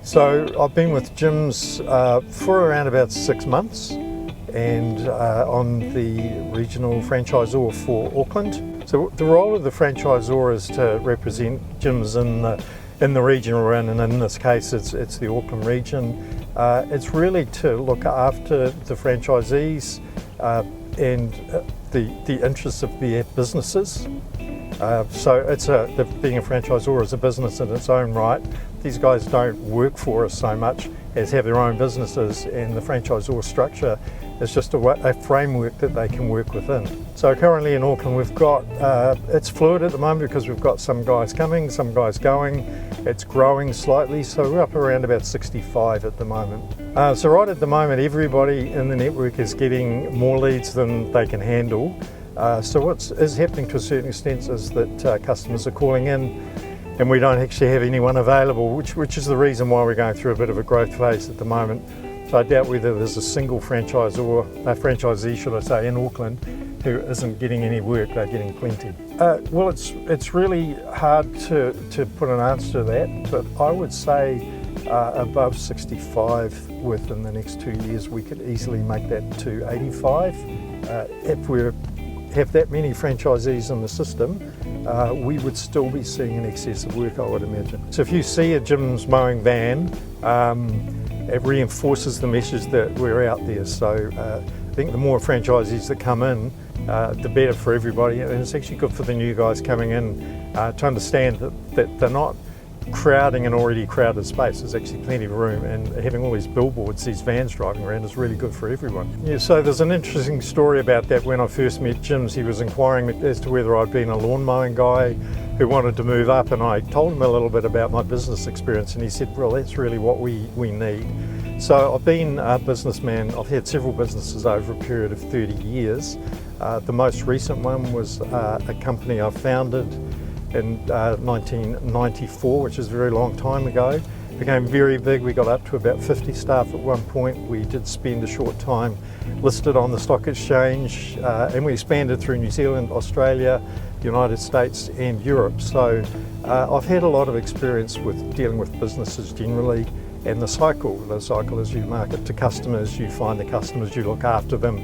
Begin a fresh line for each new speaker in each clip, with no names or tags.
So I've been with Jim's for around about 6 months, and I'm the regional franchisor for Auckland. So the role of the franchisor is to represent Jim's in the region we're in, and in this case it's the Auckland region. It's really to look after the franchisees and the interests of their businesses. So being a franchisor is a business in its own right. These guys don't work for us so much as have their own businesses, and the franchisor structure is just a framework that they can work within. So currently in Auckland we've got, it's fluid at the moment because we've got some guys coming, some guys going. It's growing slightly, so we're up around about 65 at the moment. So right at the moment everybody in the network is getting more leads than they can handle. So what is happening to a certain extent is that customers are calling in and we don't actually have anyone available, which is the reason why we're going through a bit of a growth phase at the moment. So I doubt whether there's a single franchisee should I say, in Auckland who isn't getting any work. They're getting plenty. Well, it's really hard to put an answer to that, but I would say above 65 within the next 2 years. We could easily make that to 85. If we have that many franchisees in the system, we would still be seeing an excess of work, I would imagine. So if you see a Jim's Mowing van, it reinforces the message that we're out there. So I think the more franchisees that come in, the better for everybody, and it's actually good for the new guys coming in to understand that they're not crowding an already crowded space. There's actually plenty of room, and having all these billboards, these vans driving around is really good for everyone. Yeah, so there's an interesting story about that. When I first met Jim's, he was inquiring as to whether I'd been a lawn mowing guy who wanted to move up, and I told him a little bit about my business experience, and he said, well, that's really what we need. So I've been a businessman. I've had several businesses over a period of 30 years. The most recent one was a company I founded in 1994, which is a very long time ago. Became very big. We got up to about 50 staff at one point. We did spend a short time listed on the stock exchange, and we expanded through New Zealand, Australia, the United States and Europe. So I've had a lot of experience with dealing with businesses generally, and the cycle is you market to customers, you find the customers, you look after them,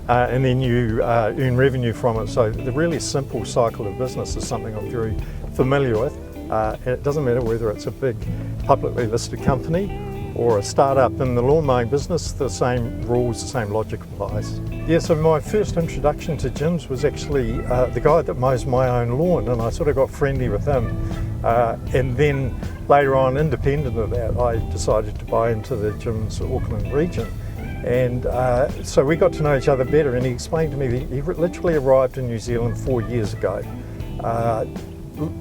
and then you earn revenue from it. So the really simple cycle of business is something I'm very familiar with. And it doesn't matter whether it's a big publicly listed company or a startup in the lawn mowing business, the same rules, the same logic applies. Yeah, so my first introduction to Jim's was actually the guy that mows my own lawn, and I sort of got friendly with him. And then later on, independent of that, I decided to buy into the Jim's Auckland region. And so we got to know each other better, and he explained to me that he literally arrived in New Zealand 4 years ago.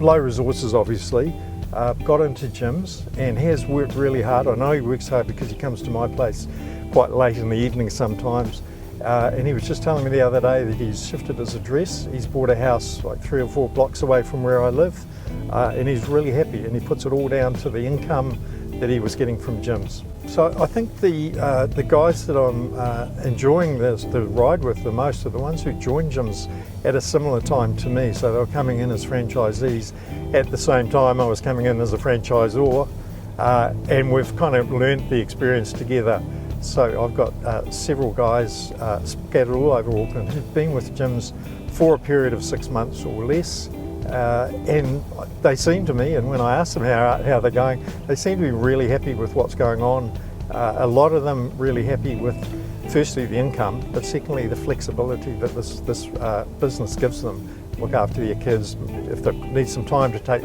Low resources obviously, got into Jim's and has worked really hard. I know he works hard because he comes to my place quite late in the evening sometimes. And he was just telling me the other day that he's shifted his address. He's bought a house like 3 or 4 blocks away from where I live, and he's really happy, and he puts it all down to the income that he was getting from Jim's. So I think the guys that I'm enjoying the ride with the most are the ones who joined Jim's at a similar time to me. So they were coming in as franchisees at the same time I was coming in as a franchisor, and we've kind of learned the experience together. So I've got several guys scattered all over Auckland who've been with Jim's for a period of 6 months or less. And they seem to me, and when I ask them how they're going, they seem to be really happy with what's going on. A lot of them really happy with, firstly, the income, but secondly, the flexibility that this business gives them. Look after their kids, if they need some time to take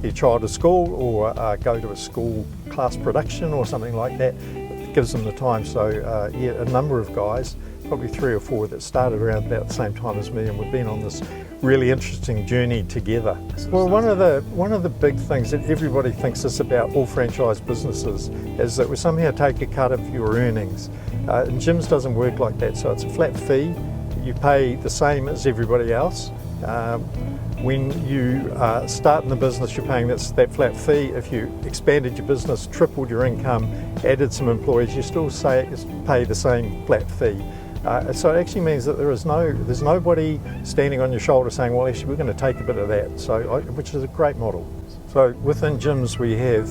their child to school or go to a school class production or something like that, it gives them the time. So yeah, a number of guys, probably 3 or 4 that started around about the same time as me, and we've been on this really interesting journey together. Well, one of the big things that everybody thinks is about all franchise businesses is that we somehow take a cut of your earnings. And Jim's doesn't work like that, so it's a flat fee. You pay the same as everybody else. When you start in the business, you're paying that flat fee. If you expanded your business, tripled your income, added some employees, you still pay the same flat fee. So it actually means that there's nobody standing on your shoulder saying, well, actually, we're going to take a bit of that, which is a great model. So within Jim's, we have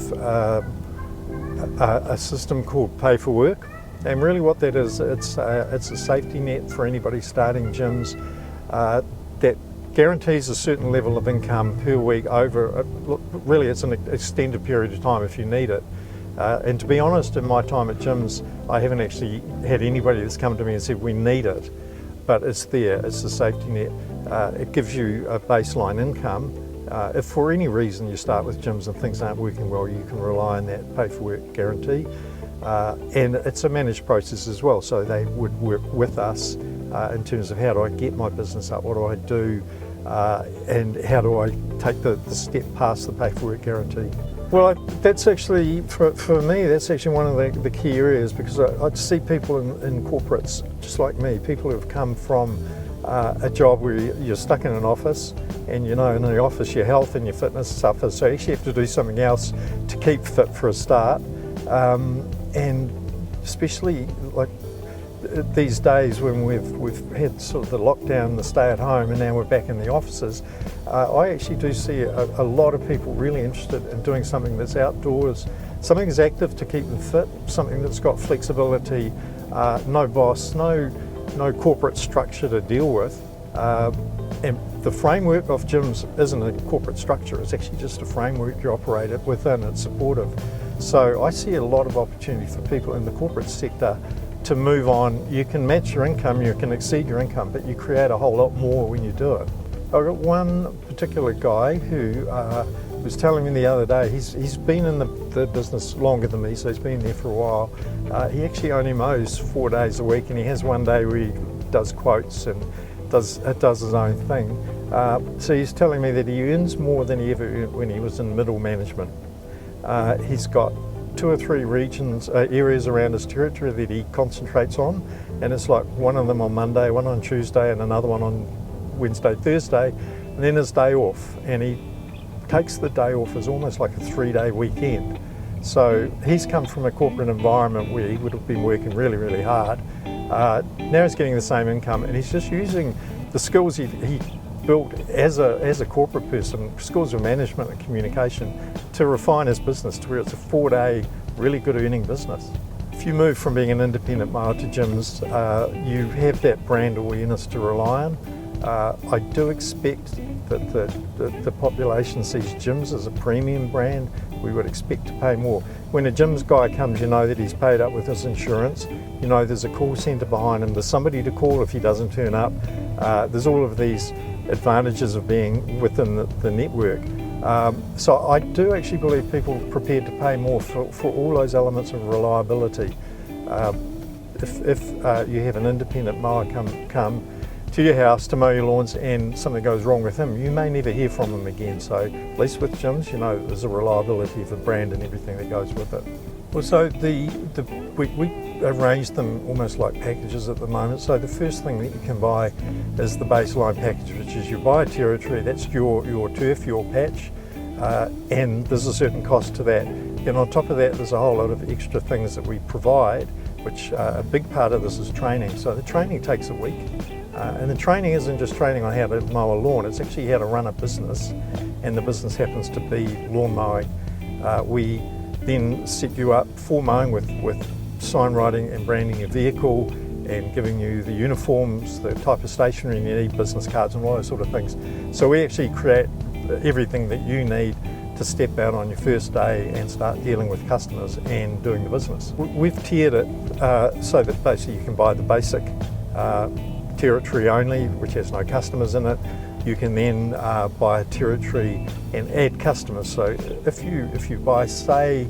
a system called Pay for Work, and really what that is, it's a safety net for anybody starting gyms that guarantees a certain level of income per week over, really it's an extended period of time if you need it. And to be honest, in my time at gyms, I haven't actually had anybody that's come to me and said we need it, but it's there, it's a safety net. It gives you a baseline income. If for any reason you start with gyms and things aren't working well, you can rely on that Pay for Work guarantee. And it's a managed process as well, so they would work with us in terms of how do I get my business up, what do I do, and how do I take the step past the Pay for Work guarantee. Well, that's actually, for me, that's actually one of the key areas, because I see people in corporates, just like me, people who have come from a job where you're stuck in an office, and you know in the office your health and your fitness suffers, so you actually have to do something else to keep fit for a start. And especially like these days when we've had sort of the lockdown, the stay at home, and now we're back in the offices, I actually do see a lot of people really interested in doing something that's outdoors, something that's active to keep them fit, something that's got flexibility, no boss, no corporate structure to deal with. And the framework of gyms isn't a corporate structure, it's actually just a framework you operate it within, it's supportive. So I see a lot of opportunity for people in the corporate sector to move on. You can match your income, you can exceed your income, but you create a whole lot more when you do it. I've got one particular guy who was telling me the other day, he's been in the business longer than me, so he's been there for a while. He actually only mows 4 days a week, and he has one day where he does quotes and does his own thing. So he's telling me that he earns more than he ever earned when he was in middle management. He's got 2 or 3 regions, areas around his territory that he concentrates on, and it's like one of them on Monday, one on Tuesday, and another one on Wednesday, Thursday, and then his day off. And he takes the day off as almost like a 3-day weekend. So he's come from a corporate environment where he would have been working really, really hard. Now he's getting the same income, and he's just using the skills he built as a corporate person, skills of management and communication, to refine his business to where it's a 4-day, really good earning business. If you move from being an independent mower to gyms, you have that brand awareness to rely on. I do expect that the population sees gyms as a premium brand. We would expect to pay more. When a gyms guy comes, you know that he's paid up with his insurance. You know there's a call centre behind him. There's somebody to call if he doesn't turn up. There's all of these advantages of being within the network. So I do actually believe people are prepared to pay more for all those elements of reliability. If you have an independent mower come to your house to mow your lawns and something goes wrong with him, you may never hear from him again. So at least with gyms, you know there's a reliability of the brand and everything that goes with it. Well, so we arrange them almost like packages at the moment. So the first thing that you can buy is the baseline package, which is you buy a territory, that's your turf, your patch, and there's a certain cost to that. And on top of that, there's a whole lot of extra things that we provide, which a big part of this is training. So the training takes a week. And the training isn't just training on how to mow a lawn, it's actually how to run a business, and the business happens to be lawn mowing. We then set you up for mowing with sign writing and branding your vehicle and giving you the uniforms, the type of stationery you need, business cards and all those sort of things. So we actually create everything that you need to step out on your first day and start dealing with customers and doing the business. We've tiered it so that basically you can buy the basic territory only, which has no customers in it. You can then buy a territory and add customers. So if you buy, say,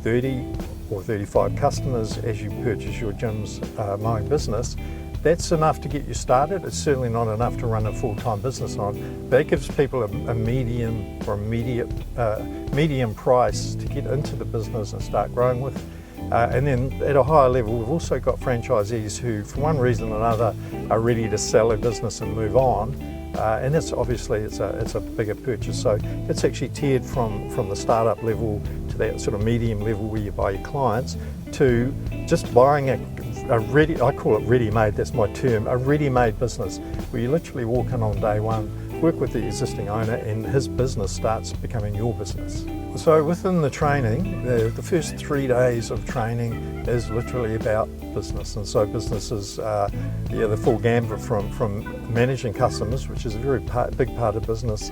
30 or 35 customers as you purchase your gym's mowing business, that's enough to get you started. It's certainly not enough to run a full-time business on, but it gives people a medium or medium price to get into the business and start growing with. And then at a higher level, we've also got franchisees who, for one reason or another, are ready to sell their business and move on. And that's obviously it's a bigger purchase. So it's actually tiered from the startup level to that sort of medium level where you buy your clients, to just buying a ready, I call it ready-made, that's my term, a ready-made business where you literally walk in on day one, work with the existing owner, and his business starts becoming your business. So within the training, the first 3 days of training is literally about business, and so business is the full gambit from managing customers, which is a very big part of business,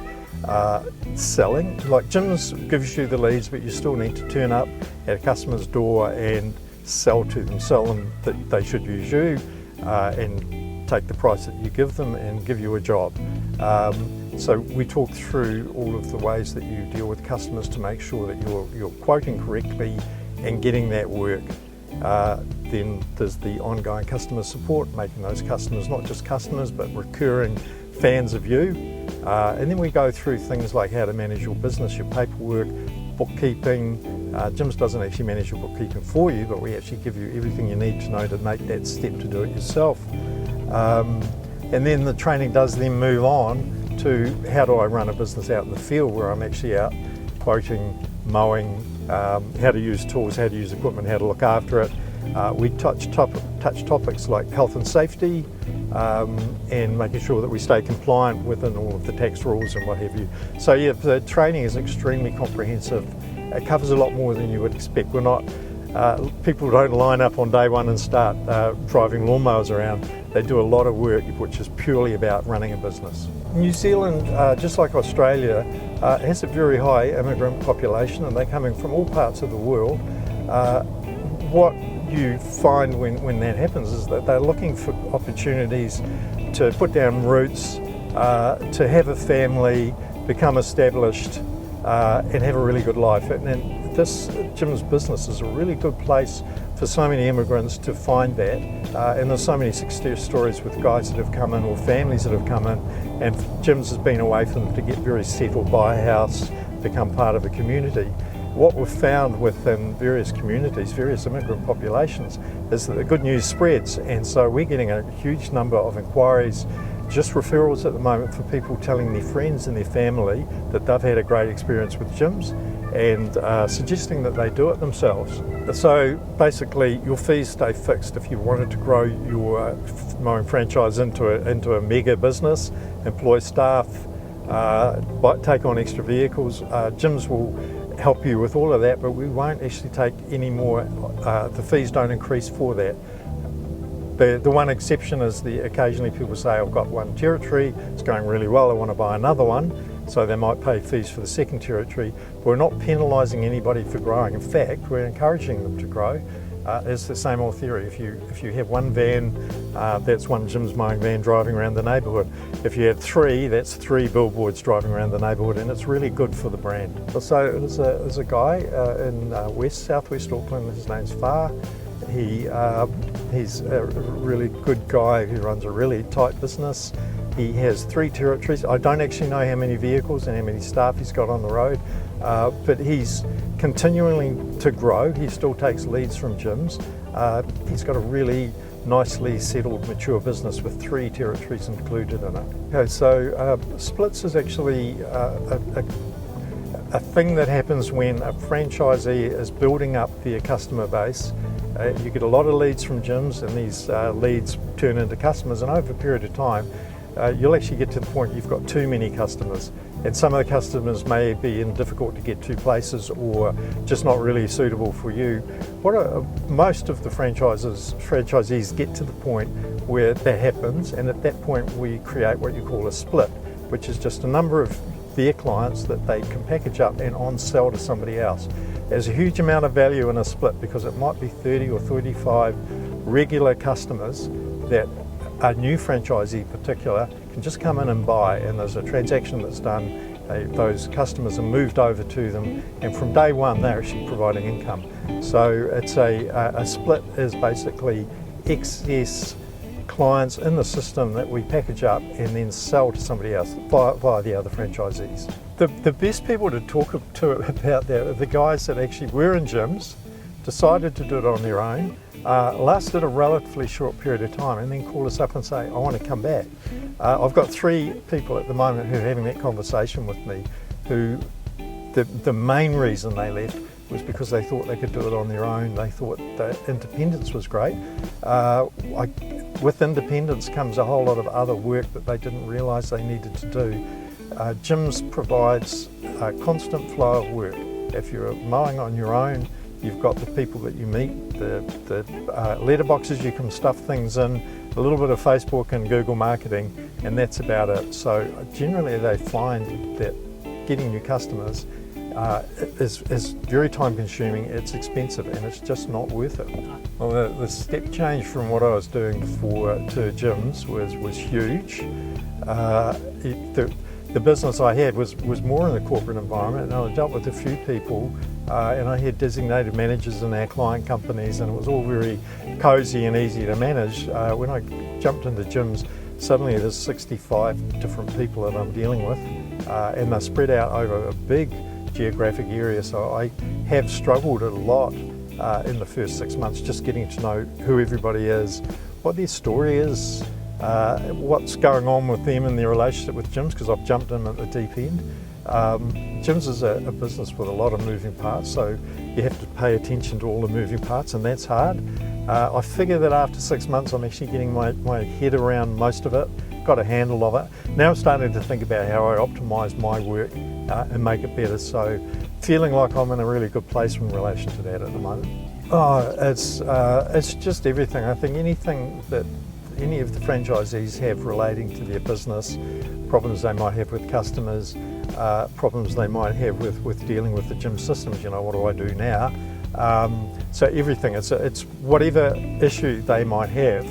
selling. Like Jim's gives you the leads, but you still need to turn up at a customer's door and sell to them, sell them that they should use you, and take the price that you give them and give you a job. So we talk through all of the ways that you deal with customers to make sure that you're quoting correctly and getting that work. Then there's the ongoing customer support, making those customers not just customers but recurring fans of you. And then we go through things like how to manage your business, your paperwork, bookkeeping. Jim's doesn't actually manage your bookkeeping for you, but we actually give you everything you need to know to make that step to do it yourself. And then the training does then move on to how do I run a business out in the field, where I'm actually out quoting, mowing, how to use tools, how to use equipment, how to look after it. We touch topics like health and safety, and making sure that we stay compliant within all of the tax rules and what have you. So yeah, the training is extremely comprehensive. It covers a lot more than you would expect. We're not, people don't line up on day one and start driving lawnmowers around. They do a lot of work which is purely about running a business. New Zealand, just like Australia, has a very high immigrant population, and they're coming from all parts of the world. What you find when that happens is that they're looking for opportunities to put down roots, to have a family, become established, and have a really good life. And this Jim's business is a really good place for so many immigrants to find that. And there's so many success stories with guys that have come in or families that have come in, and Jim's has been a way for them to get very settled, buy a house, become part of a community. What we've found within various communities, various immigrant populations, is that the good news spreads, and so we're getting a huge number of inquiries, just referrals at the moment, for people telling their friends and their family that they've had a great experience with Jim's, and suggesting that they do it themselves. So basically your fees stay fixed. If you wanted to grow your mowing franchise into a mega business, employ staff, take on extra vehicles, Jim's will help you with all of that, but we won't actually take any more, the fees don't increase for that. The one exception is occasionally people say, I've got one territory, it's going really well, I want to buy another one, so they might pay fees for the second territory. But we're not penalising anybody for growing. In fact, we're encouraging them to grow. It's the same old theory. If you have one van, that's one Jim's Mowing van driving around the neighbourhood. If you have three, that's 3 billboards driving around the neighbourhood, and it's really good for the brand. So there's a guy in southwest Auckland, his name's Far. He's a really good guy who runs a really tight business. He has 3 territories. I don't actually know how many vehicles and how many staff he's got on the road, but he's continuing to grow. He still takes leads from Jim's. He's got a really nicely settled, mature business with 3 territories included in it. Okay, so splits is actually a thing that happens when a franchisee is building up their customer base. You get a lot of leads from Jim's, and these leads turn into customers, and over a period of time you'll actually get to the point you've got too many customers, and some of the customers may be difficult to get to places or just not really suitable for you. Most of the franchisees get to the point where that happens, and at that point we create what you call a split, which is just a number of their clients that they can package up and on-sell to somebody else. There's a huge amount of value in a split, because it might be 30 or 35 regular customers that a new franchisee in particular can just come in and buy, and there's a transaction that's done. Those customers are moved over to them, and from day one they're actually providing income. So it's a split is basically excess clients in the system that we package up and then sell to somebody else via the other franchisees. The best people to talk to about that are the guys that actually were in Jim's, decided to do it on their own, lasted a relatively short period of time, and then call us up and say, I want to come back. I've got 3 people at the moment who are having that conversation with me, who the main reason they left was because they thought they could do it on their own. They thought that independence was great. with independence comes a whole lot of other work that they didn't realise they needed to do. Gyms provides a constant flow of work. If you're mowing on your own, you've got the people that you meet, the letterboxes you can stuff things in, a little bit of Facebook and Google marketing, and that's about it. So generally they find that getting new customers is very time consuming, it's expensive, and it's just not worth it. Well, the step change from what I was doing before to gyms was huge. The business I had was more in the corporate environment, and I dealt with a few people, and I had designated managers in our client companies, and it was all very cosy and easy to manage. When I jumped into gyms, suddenly there's 65 different people that I'm dealing with, and they're spread out over a big geographic area, so I have struggled a lot in the first 6 months just getting to know who everybody is, what their story is, what's going on with them in their relationship with gyms, because I've jumped in at the deep end. Gyms is a business with a lot of moving parts, so you have to pay attention to all the moving parts, and that's hard. I figure that after 6 months I'm actually getting my head around most of it, got a handle of it. Now I'm starting to think about how I optimise my work and make it better, so feeling like I'm in a really good place in relation to that at the moment. It's just everything. I think anything that any of the franchisees have relating to their business, problems they might have with customers, problems they might have with dealing with the gym systems, what do I do now? So everything, it's whatever issue they might have,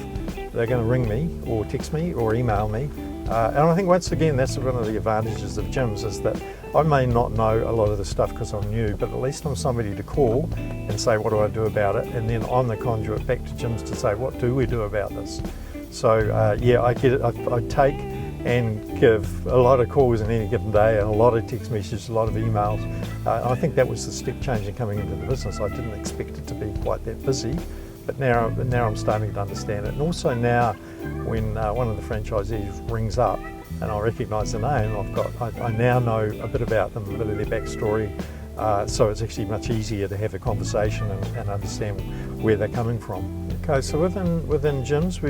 they're going to ring me or text me or email me. And I think once again that's one of the advantages of gyms, is that I may not know a lot of the stuff because I'm new, but at least I'm somebody to call and say what do I do about it, and then I'm the conduit back to gyms to say what do we do about this. So yeah, I get it. I take and give a lot of calls in any given day, and a lot of text messages, a lot of emails. I think that was the step change in coming into the business. I didn't expect it to be quite that busy, but now I'm starting to understand it. And also now, when one of the franchisees rings up and I recognise the name, I now know a bit about them, a bit of their backstory. So it's actually much easier to have a conversation and understand where they're coming from. Okay, so within gyms,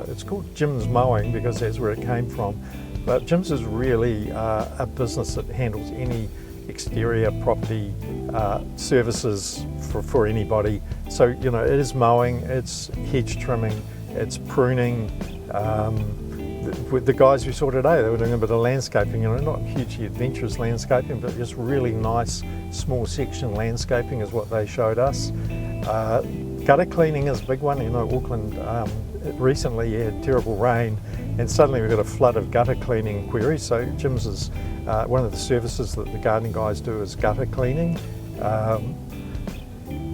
it's called Gyms Mowing because that's where it came from. But gyms is really a business that handles any exterior property services for anybody. So it is mowing, it's hedge trimming, it's pruning. With the guys we saw today, they were doing a bit of landscaping, not hugely adventurous landscaping, but just really nice small section landscaping is what they showed us. Gutter cleaning is a big one. Auckland recently had terrible rain, and suddenly we've got a flood of gutter cleaning queries. So gyms is one of the services that the gardening guys do is gutter cleaning.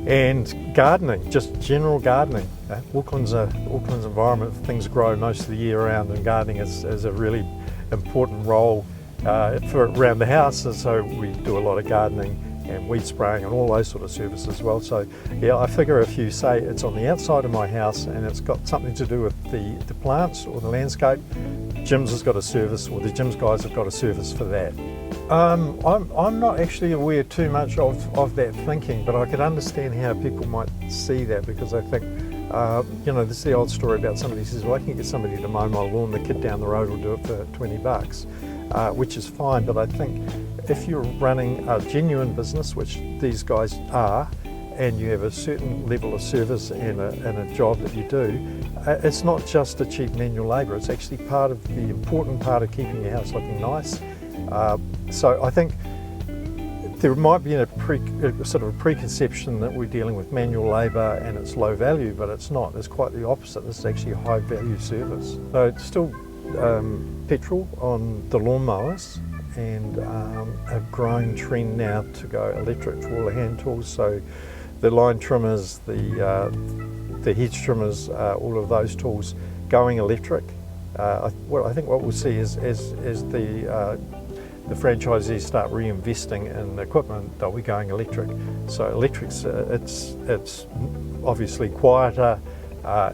And gardening, just general gardening. Auckland's environment, things grow most of the year round, and gardening is a really important role for around the house. And so we do a lot of gardening and weed spraying and all those sort of services as well. So yeah, I figure if you say it's on the outside of my house and it's got something to do with the plants or the landscape, gyms has got a service, or the gyms guys have got a service for that. I'm not actually aware too much of that thinking, but I could understand how people might see that, because I think, there's the old story about somebody who says, well, I can get somebody to mow my lawn, the kid down the road will do it for $20, which is fine. But I think if you're running a genuine business, which these guys are, and you have a certain level of service and a job that you do, it's not just a cheap manual labour, it's actually part of the important part of keeping your house looking nice. So I think there might be a sort of a preconception that we're dealing with manual labour and it's low value, but it's not. It's quite the opposite. This is actually a high value service. So it's still petrol on the lawnmowers, and a growing trend now to go electric for all the hand tools. So the line trimmers, the hedge trimmers, all of those tools going electric. I think what we'll see is as the franchisees start reinvesting in equipment, they'll be going electric. So electric's it's obviously quieter,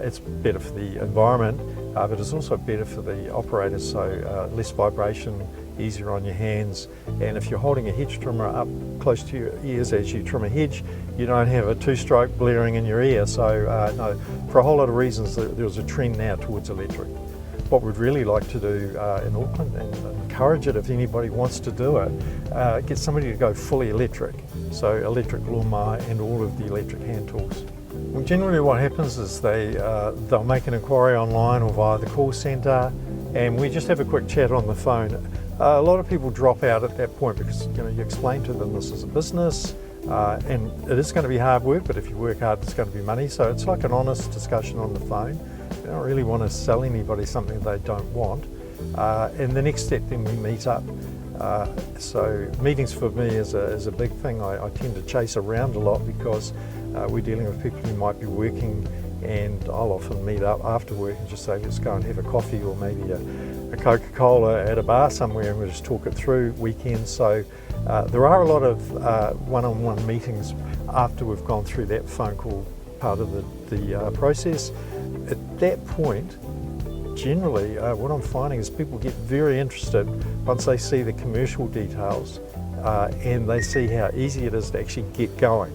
it's better for the environment, but it's also better for the operators, so less vibration, easier on your hands. And if you're holding a hedge trimmer up close to your ears as you trim a hedge. You don't have a two-stroke blaring in your ear. So no, for a whole lot of reasons, there's a trend now towards electric. What we'd really like to do in Auckland, and encourage it if anybody wants to do it, get somebody to go fully electric. So electric lawnmower and all of the electric hand tools. Well, generally what happens is they'll make an inquiry online or via the call centre, and we just have a quick chat on the phone. A lot of people drop out at that point because you explain to them this is a business and it is going to be hard work, but if you work hard there's going to be money. So it's like an honest discussion on the phone. You don't really want to sell anybody something they don't want. And the next step then we meet up. So meetings for me is a big thing. I tend to chase around a lot because we're dealing with people who might be working, and I'll often meet up after work and just say let's go and have a coffee or maybe a Coca-Cola at a bar somewhere, and we'll just talk it through weekends. So there are a lot of one-on-one meetings after we've gone through that phone call part of the process. At that point, generally what I'm finding is people get very interested once they see the commercial details and they see how easy it is to actually get going.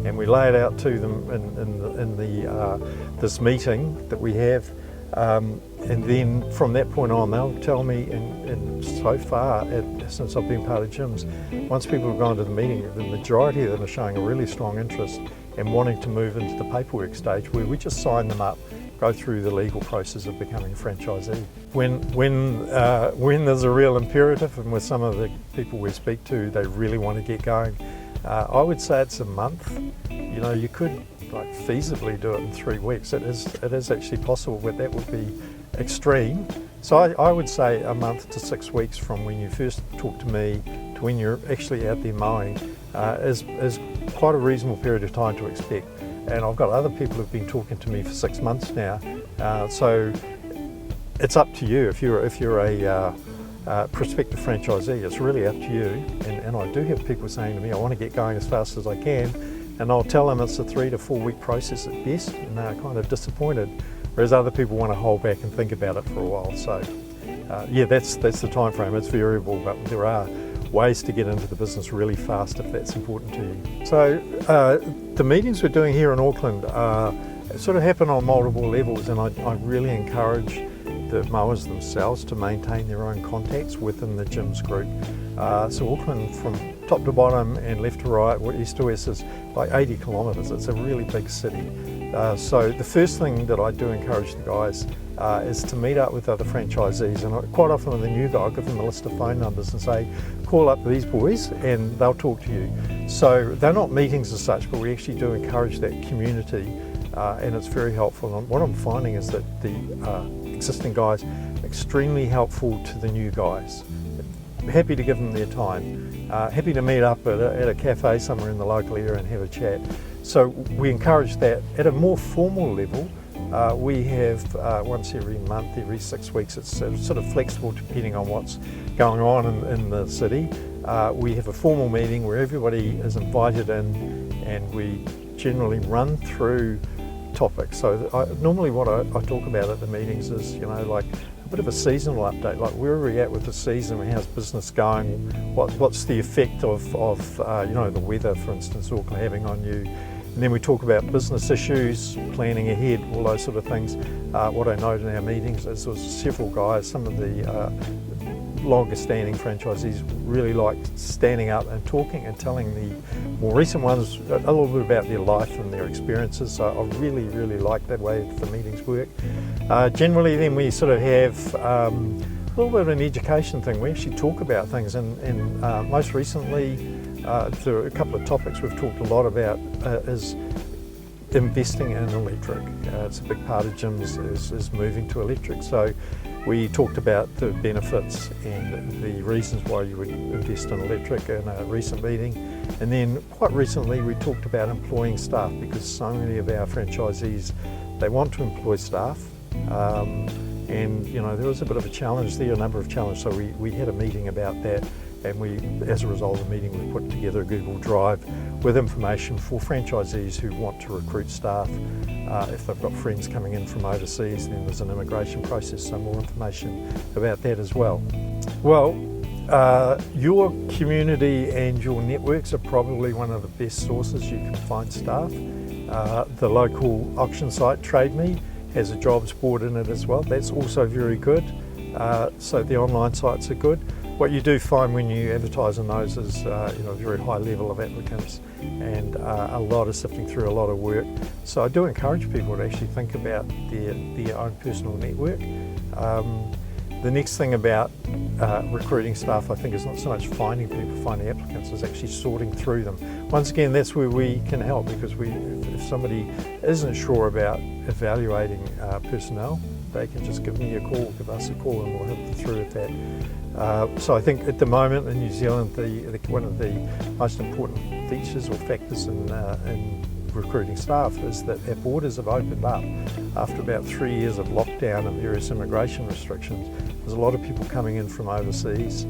And we lay it out to them in this meeting that we have, and then from that point on they'll tell me, and so far since I've been part of Jim's, once people have gone to the meeting, the majority of them are showing a really strong interest and wanting to move into the paperwork stage where we just sign them up, go through the legal process of becoming a franchisee. When there's a real imperative, and with some of the people we speak to, they really want to get going, I would say it's a month. You could feasibly do it in 3 weeks. It is actually possible, but that would be extreme. So I would say a month to 6 weeks from when you first talk to me to when you're actually out there mowing is quite a reasonable period of time to expect. And I've got other people who've been talking to me for 6 months now. So it's up to you. If you're a prospective franchisee, it's really up to you. And I do have people saying to me, I want to get going as fast as I can. And I'll tell them it's a 3 to 4 week process at best, and they're kind of disappointed. Whereas other people want to hold back and think about it for a while. So yeah, that's the time frame. It's variable, but there are ways to get into the business really fast if that's important to you. So the meetings we're doing here in Auckland sort of happen on multiple levels, and I really encourage the mowers themselves to maintain their own contacts within the Jim's group. So Auckland, from top to bottom and left to right, east to west, is like 80 kilometres. It's a really big city. So the first thing that I do encourage the guys is to meet up with other franchisees, and quite often with a new guy, I'll give them a list of phone numbers and say, call up these boys and they'll talk to you. So they're not meetings as such, but we actually do encourage that community, and it's very helpful. And what I'm finding is that the existing guys are extremely helpful to the new guys. Happy to give them their time, happy to meet up at a cafe somewhere in the local area and have a chat. So we encourage that. At a more formal level, we have once every month, every 6 weeks. It's sort of flexible depending on what's going on in the city. We have a formal meeting where everybody is invited in, and we generally run through topics. So normally what I talk about at the meetings is, like a bit of a seasonal update, like where are we at with the season, how's business going, what's the effect of the weather, for instance, Auckland having on you. And then we talk about business issues, planning ahead, all those sort of things. What I note in our meetings is there's several guys, some of the longer standing franchisees really like standing up and talking and telling the more recent ones a little bit about their life and their experiences. So I really, really like that way the meetings work. Generally then we sort of have a little bit of an education thing. We actually talk about things, and most recently there are a couple of topics we've talked a lot about is investing in electric. It's a big part of Jim's is moving to electric. So we talked about the benefits and the reasons why you would invest in electric in a recent meeting. And then quite recently we talked about employing staff, because so many of our franchisees, they want to employ staff. And there was a bit of a challenge there, a number of challenges. So we had a meeting about that. And as a result of the meeting, we put together a Google Drive with information for franchisees who want to recruit staff. If they've got friends coming in from overseas, then there's an immigration process, so more information about that as well. Well, Your community and your networks are probably one of the best sources you can find staff. The local auction site, Trade Me, has a jobs board in it as well. That's also very good. So the online sites are good. What you do find when you advertise on those is a very high level of applicants and a lot of sifting through, a lot of work. So I do encourage people to actually think about their own personal network. The next thing about recruiting staff, I think, is not so much finding people, finding applicants, is actually sorting through them. Once again, that's where we can help, because if somebody isn't sure about evaluating personnel, they can just give me a call, give us a call, and we'll help them through with that. So I think at the moment in New Zealand, one of the most important features or factors in recruiting staff is that our borders have opened up after about 3 years of lockdown and various immigration restrictions. There's a lot of people coming in from overseas,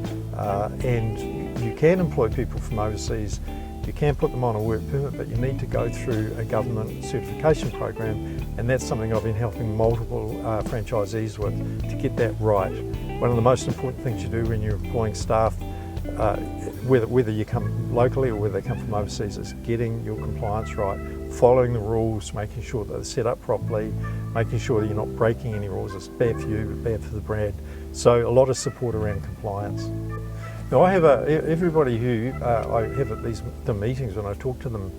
and you can employ people from overseas. You can put them on a work permit, but you need to go through a government certification program, and that's something I've been helping multiple franchisees with to get that right. One of the most important things you do when you're employing staff, whether you come locally or whether they come from overseas, is getting your compliance right, following the rules, making sure that they're set up properly, making sure that you're not breaking any rules. It's bad for you, bad for the brand. So a lot of support around compliance. Now I have everybody who I have at the meetings, when I talk to them,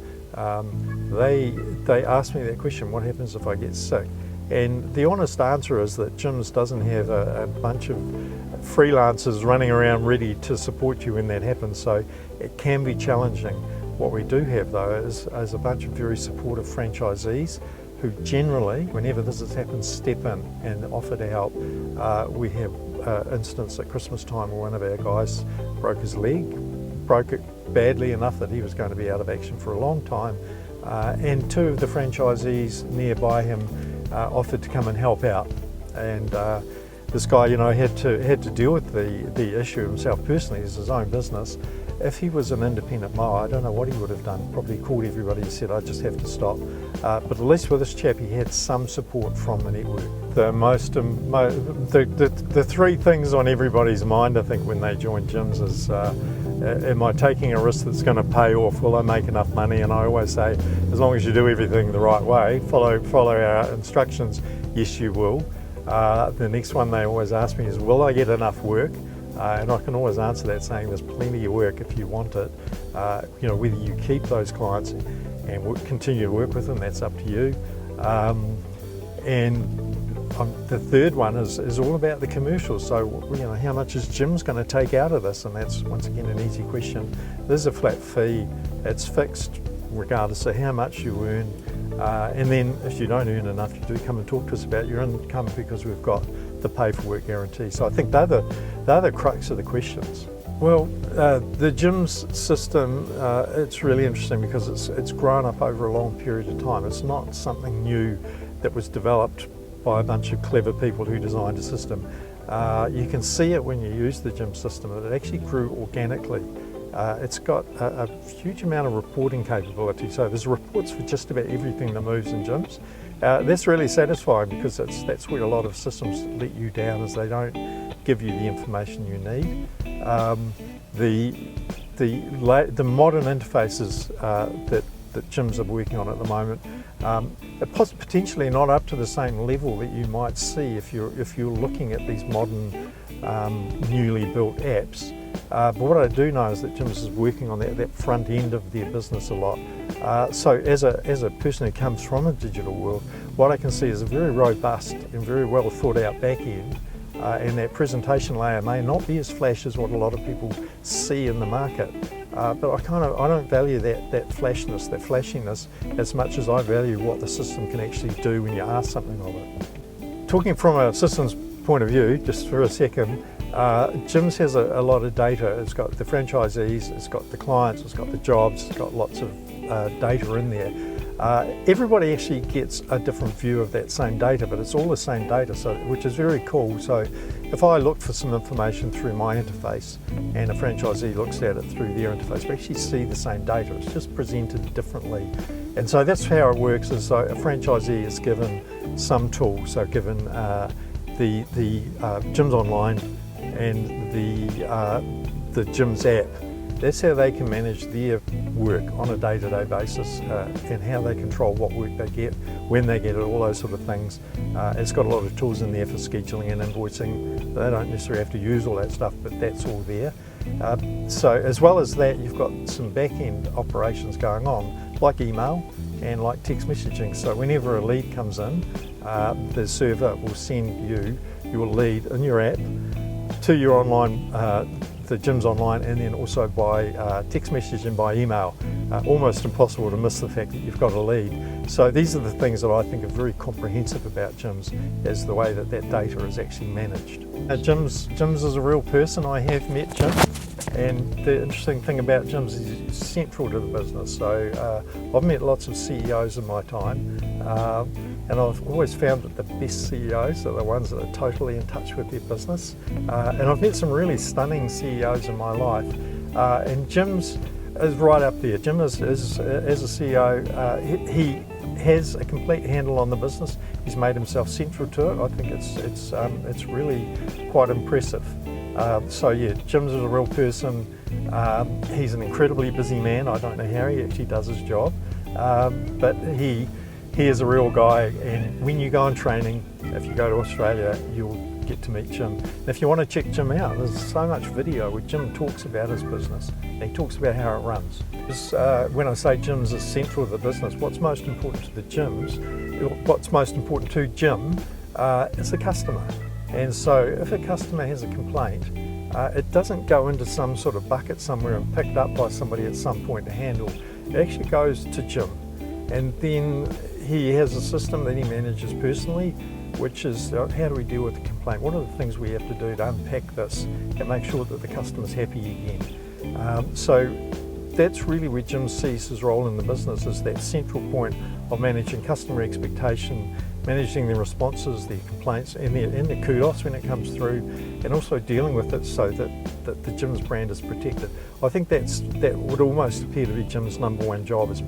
they ask me that question: what happens if I get sick? And the honest answer is that Jim's doesn't have a bunch of freelancers running around ready to support you when that happens, so it can be challenging. What we do have though is a bunch of very supportive franchisees who generally, whenever this has happened, step in and offer to help. We have instance at Christmas time where one of our guys broke his leg, broke it badly enough that he was going to be out of action for a long time, and two of the franchisees nearby him offered to come and help out. And this guy, had to deal with the issue himself personally. It's his own business. If he was an independent mower, I don't know what he would have done. Probably called everybody and said, I just have to stop. But at least with this chap, he had some support from the network. The three things on everybody's mind, I think, when they join gyms is, am I taking a risk that's going to pay off? Will I make enough money? And I always say, as long as you do everything the right way, follow our instructions, yes, you will. The next one they always ask me is, will I get enough work? And I can always answer that saying there's plenty of work if you want it. Whether you keep those clients and continue to work with them, that's up to you. The third one is all about the commercials. So, how much is Jim's going to take out of this? And that's, once again, an easy question. There's a flat fee. It's fixed regardless of how much you earn. And then if you don't earn enough, you do come and talk to us about your income, because we've got the pay for work guarantee. So I think they're the crux of the questions. Well, the gyms system, it's really interesting because it's grown up over a long period of time. It's not something new that was developed by a bunch of clever people who designed a system. You can see it when you use the gym system, that it actually grew organically. It's got a huge amount of reporting capability, so there's reports for just about everything that moves in gyms. That's really satisfying, because that's where a lot of systems let you down, is they don't give you the information you need. The modern interfaces that gyms are working on at the moment are potentially not up to the same level that you might see if you're looking at these modern newly built apps. But what I do know is that gyms is working on that front end of their business a lot. So as a person who comes from a digital world, what I can see is a very robust and very well thought out back end, and that presentation layer may not be as flash as what a lot of people see in the market. But I don't value that flashiness as much as I value what the system can actually do when you ask something of it. Talking from a systems point of view, just for a second, gyms has a lot of data. It's got the franchisees, it's got the clients, it's got the jobs, it's got lots of data in there. Everybody actually gets a different view of that same data, but it's all the same data, which is very cool. So if I look for some information through my interface and a franchisee looks at it through their interface, we actually see the same data. It's just presented differently. And so that's how it works, is so a franchisee is given some tool, so given the gyms online and the the Jim's app. That's how they can manage their work on a day-to-day basis and how they control what work they get, when they get it, all those sort of things. It's got a lot of tools in there for scheduling and invoicing. They don't necessarily have to use all that stuff, but that's all there. So as well as that, you've got some back-end operations going on, like email and like text messaging. So whenever a lead comes in, the server will send you your lead in your app to your online, the Jim's online, and then also by text message and by email. Almost impossible to miss the fact that you've got a lead. So these are the things that I think are very comprehensive about Jim's, as the way that that data is actually managed. Jim's is a real person. I have met Jim, and the interesting thing about Jim's is he's central to the business. So I've met lots of CEOs in my time, and I've always found that the best CEOs are the ones that are totally in touch with their business. And I've met some really stunning CEOs in my life, and Jim's is right up there. Jim is as a CEO, he has a complete handle on the business. He's made himself central to it. I think it's really quite impressive. So yeah, Jim's is a real person. He's an incredibly busy man. I don't know how he actually does his job, but he is a real guy. And when you go on training, if you go to Australia, you'll get to meet Jim. And if you want to check Jim out, there's so much video where Jim talks about his business and he talks about how it runs. When I say Jim's is central to the business, what's most important to the Jims, what's most important to Jim is the customer. And so if a customer has a complaint, it doesn't go into some sort of bucket somewhere and picked up by somebody at some point to handle. It actually goes to Jim. And then he has a system that he manages personally, which is how do we deal with the complaint? What are the things we have to do to unpack this and make sure that the customer's happy again? So that's really where Jim sees his role in the business, is that central point of managing customer expectation, managing their responses, their complaints, and their kudos when it comes through, and also dealing with it so that the Jim's brand is protected. I think that would almost appear to be Jim's number one job, is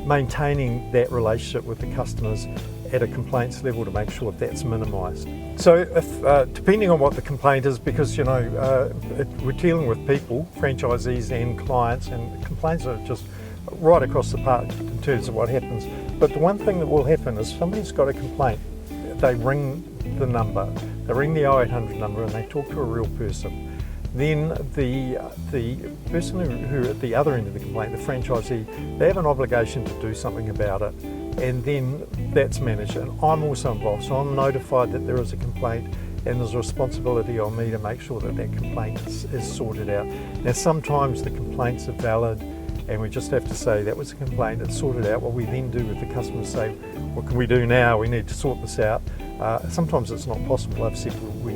maintaining that relationship with the customers at a complaints level to make sure that's minimised. So if, depending on what the complaint is, because we're dealing with people, franchisees and clients, and complaints are just right across the park in terms of what happens. But the one thing that will happen is somebody's got a complaint, they ring the number, they ring the 0800 number and they talk to a real person. Then the person who at the other end of the complaint, the franchisee, they have an obligation to do something about it, and then that's managed. And I'm also involved, so I'm notified that there is a complaint, and there's a responsibility on me to make sure that that complaint is sorted out. Now sometimes the complaints are valid, and we just have to say that was a complaint, it's sorted out. What we then do with the customer is say, what can we do now? We need to sort this out. Sometimes it's not possible. I've said we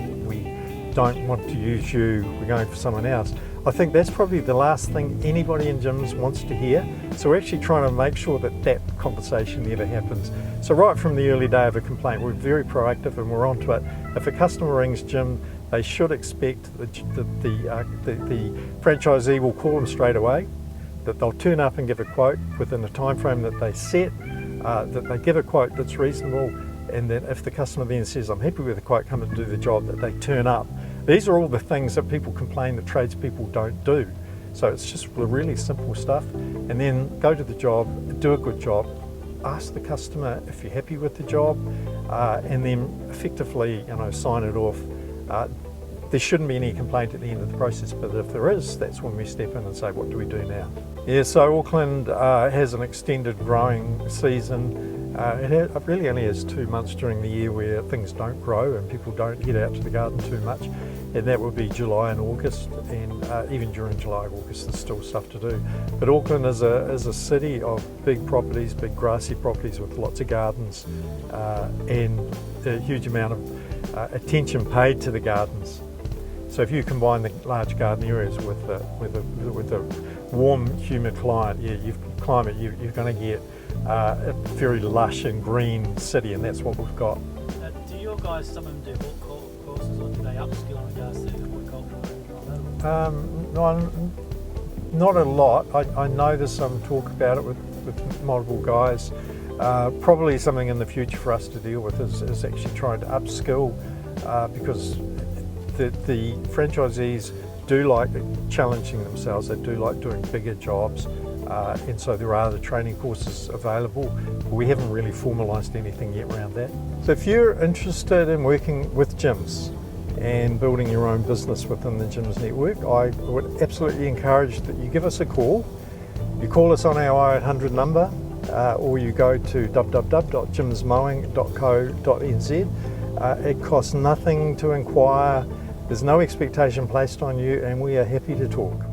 don't want to use you, we're going for someone else. I think that's probably the last thing anybody in Jim's wants to hear. So we're actually trying to make sure that that conversation never happens. So right from the early day of a complaint, we're very proactive and we're onto it. If a customer rings Jim, they should expect that the franchisee will call them straight away, that they'll turn up and give a quote within the time frame that they set, that they give a quote that's reasonable, and then if the customer then says, I'm happy with the quote, come and do the job, that they turn up. These are all the things that people complain that tradespeople don't do. So it's just really simple stuff. And then go to the job, do a good job, ask the customer if you're happy with the job, and then effectively sign it off. There shouldn't be any complaint at the end of the process, but if there is, that's when we step in and say, what do we do now? Yeah, so Auckland has an extended growing season. It really only has 2 months during the year where things don't grow and people don't head out to the garden too much, and that would be July and August, and even during July and August there's still stuff to do. But Auckland is a city of big properties, big grassy properties with lots of gardens, and a huge amount of attention paid to the gardens. So if you combine the large garden areas with a warm, humid climate, you're going to get a very lush and green city, and that's what we've got.
Do your guys, some of them do courses, or do they upskill in regards to horticulture or anything like that?
No, not a lot. I know there's some talk about it with multiple guys. Probably something in the future for us to deal with is actually trying to upskill, because the franchisees do like challenging themselves, they do like doing bigger jobs, and so there are the training courses available. We haven't really formalised anything yet around that. So if you're interested in working with gyms and building your own business within the gyms network, I would absolutely encourage that you give us a call. You call us on our 0800 number, or you go to www.gymsmowing.co.nz. It costs nothing to inquire, there's no expectation placed on you, and we are happy to talk.